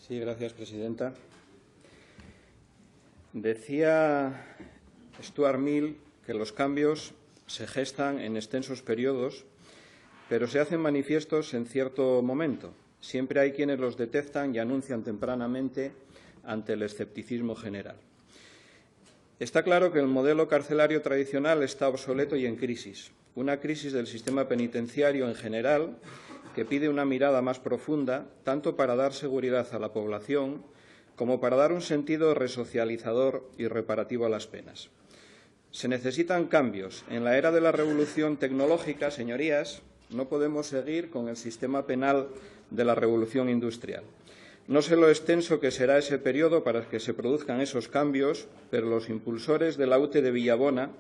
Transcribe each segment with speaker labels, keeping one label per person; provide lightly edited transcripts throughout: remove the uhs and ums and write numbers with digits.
Speaker 1: Sí, gracias, presidenta. Decía Stuart Mill que los cambios se gestan en extensos periodos, pero se hacen manifiestos en cierto momento. Siempre hay quienes los detectan y anuncian tempranamente ante el escepticismo general. Está claro que el modelo carcelario tradicional está obsoleto y en crisis. Una crisis del sistema penitenciario en general que pide una mirada más profunda, tanto para dar seguridad a la población como para dar un sentido resocializador y reparativo a las penas. Se necesitan cambios. En la era de la revolución tecnológica, señorías, no podemos seguir con el sistema penal de la revolución industrial. No sé lo extenso que será ese periodo para que se produzcan esos cambios, pero los impulsores de la UTE de Villabona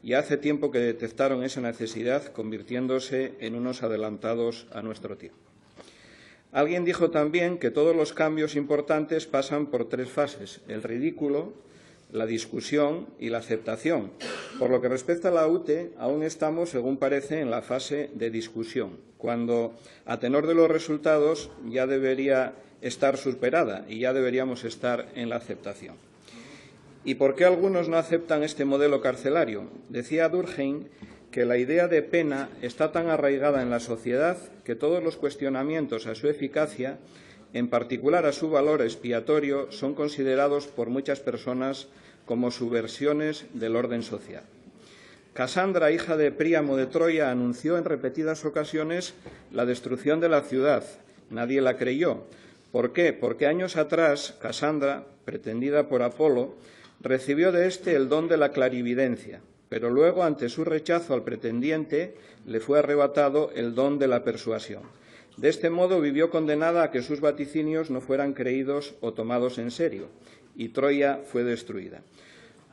Speaker 1: ya hace tiempo que detectaron esa necesidad, convirtiéndose en unos adelantados a nuestro tiempo. Alguien dijo también que todos los cambios importantes pasan por tres fases: el ridículo, la discusión y la aceptación. Por lo que respecta a la UTE, aún estamos, según parece, en la fase de discusión, cuando, a tenor de los resultados, ya debería estar superada y ya deberíamos estar en la aceptación. ¿Y por qué algunos no aceptan este modelo carcelario? Decía Durkheim que la idea de pena está tan arraigada en la sociedad que todos los cuestionamientos a su eficacia, en particular a su valor expiatorio, son considerados por muchas personas como subversiones del orden social. Casandra, hija de Príamo de Troya, anunció en repetidas ocasiones la destrucción de la ciudad. Nadie la creyó. ¿Por qué? Porque años atrás Casandra, pretendida por Apolo, recibió de éste el don de la clarividencia, pero luego, ante su rechazo al pretendiente, le fue arrebatado el don de la persuasión. De este modo vivió condenada a que sus vaticinios no fueran creídos o tomados en serio, y Troya fue destruida.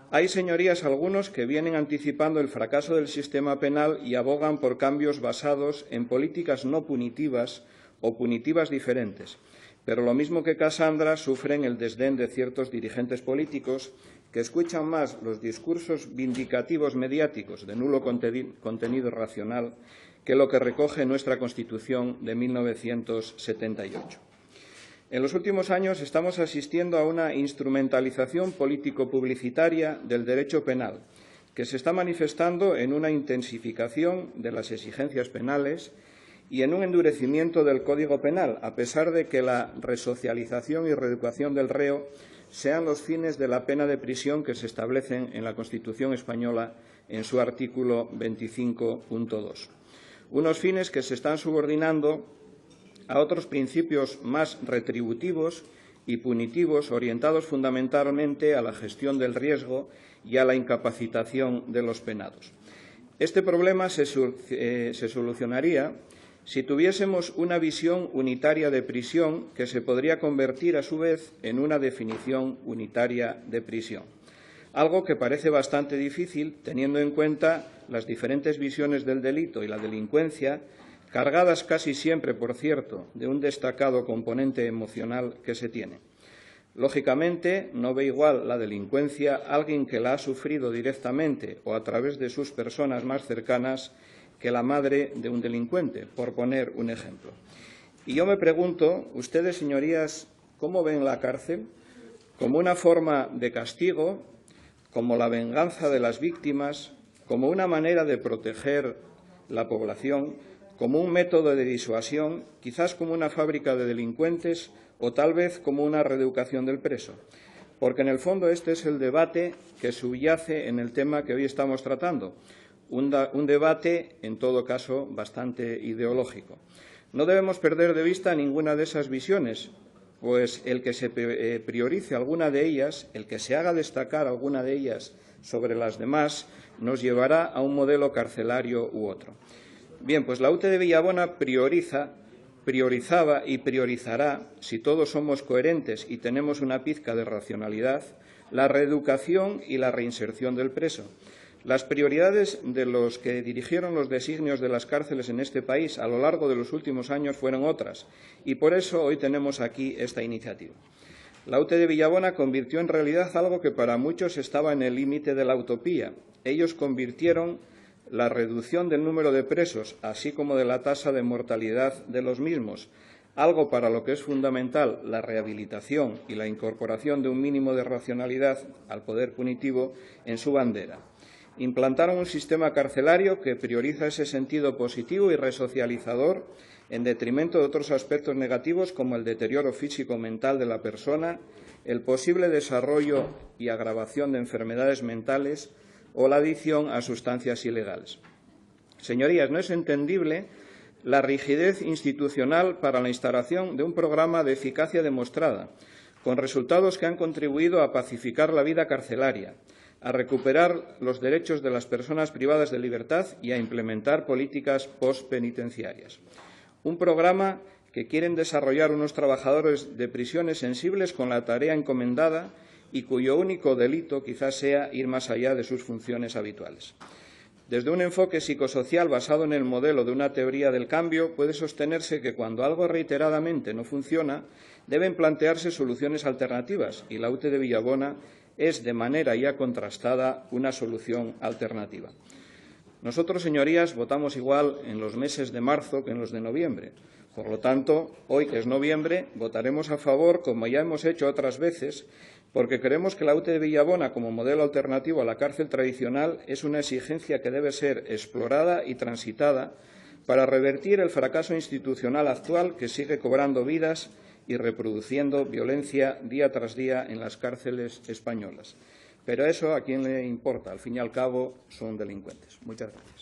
Speaker 1: Hay, señorías, algunos que vienen anticipando el fracaso del sistema penal y abogan por cambios basados en políticas no punitivas o punitivas diferentes. Pero lo mismo que Casandra, sufren el desdén de ciertos dirigentes políticos que escuchan más los discursos vindicativos mediáticos de nulo contenido racional que lo que recoge nuestra Constitución de 1978. En los últimos años estamos asistiendo a una instrumentalización político-publicitaria del derecho penal, que se está manifestando en una intensificación de las exigencias penales y en un endurecimiento del Código Penal, a pesar de que la resocialización y reeducación del reo sean los fines de la pena de prisión que se establecen en la Constitución española en su artículo 25.2. Unos fines que se están subordinando a otros principios más retributivos y punitivos, orientados fundamentalmente a la gestión del riesgo y a la incapacitación de los penados. Este problema se solucionaría si tuviésemos una visión unitaria de prisión que se podría convertir, a su vez, en una definición unitaria de prisión. Algo que parece bastante difícil, teniendo en cuenta las diferentes visiones del delito y la delincuencia, cargadas casi siempre, por cierto, de un destacado componente emocional que se tiene. Lógicamente, no ve igual la delincuencia alguien que la ha sufrido directamente o a través de sus personas más cercanas que la madre de un delincuente, por poner un ejemplo. Y yo me pregunto, ustedes, señorías, ¿cómo ven la cárcel? ¿Como una forma de castigo, como la venganza de las víctimas, como una manera de proteger la población, como un método de disuasión, quizás como una fábrica de delincuentes o tal vez como una reeducación del preso? Porque en el fondo este es el debate que subyace en el tema que hoy estamos tratando. Un debate, en todo caso, bastante ideológico. No debemos perder de vista ninguna de esas visiones, pues el que se priorice alguna de ellas, el que se haga destacar alguna de ellas sobre las demás, nos llevará a un modelo carcelario u otro. Bien, pues la UTE de Villabona priorizaba y priorizará, si todos somos coherentes y tenemos una pizca de racionalidad, la reeducación y la reinserción del preso. Las prioridades de los que dirigieron los designios de las cárceles en este país a lo largo de los últimos años fueron otras, y por eso hoy tenemos aquí esta iniciativa. La UTE de Villabona convirtió en realidad algo que para muchos estaba en el límite de la utopía. Ellos convirtieron la reducción del número de presos, así como de la tasa de mortalidad de los mismos, algo para lo que es fundamental la rehabilitación y la incorporación de un mínimo de racionalidad al poder punitivo en su bandera. Implantaron un sistema carcelario que prioriza ese sentido positivo y resocializador en detrimento de otros aspectos negativos como el deterioro físico-mental de la persona, el posible desarrollo y agravación de enfermedades mentales o la adicción a sustancias ilegales. Señorías, no es entendible la rigidez institucional para la instalación de un programa de eficacia demostrada, con resultados que han contribuido a pacificar la vida carcelaria, a recuperar los derechos de las personas privadas de libertad y a implementar políticas postpenitenciarias. Un programa que quieren desarrollar unos trabajadores de prisiones sensibles con la tarea encomendada y cuyo único delito quizás sea ir más allá de sus funciones habituales. Desde un enfoque psicosocial basado en el modelo de una teoría del cambio, puede sostenerse que cuando algo reiteradamente no funciona, deben plantearse soluciones alternativas y la UTE de Villabona es, de manera ya contrastada, una solución alternativa. Nosotros, señorías, votamos igual en los meses de marzo que en los de noviembre. Por lo tanto, hoy, que es noviembre, votaremos a favor, como ya hemos hecho otras veces, porque creemos que la UTE de Villabona, como modelo alternativo a la cárcel tradicional, es una exigencia que debe ser explorada y transitada para revertir el fracaso institucional actual que sigue cobrando vidas y reproduciendo violencia día tras día en las cárceles españolas. Pero eso, ¿a quién le importa? Al fin y al cabo, son delincuentes. Muchas gracias.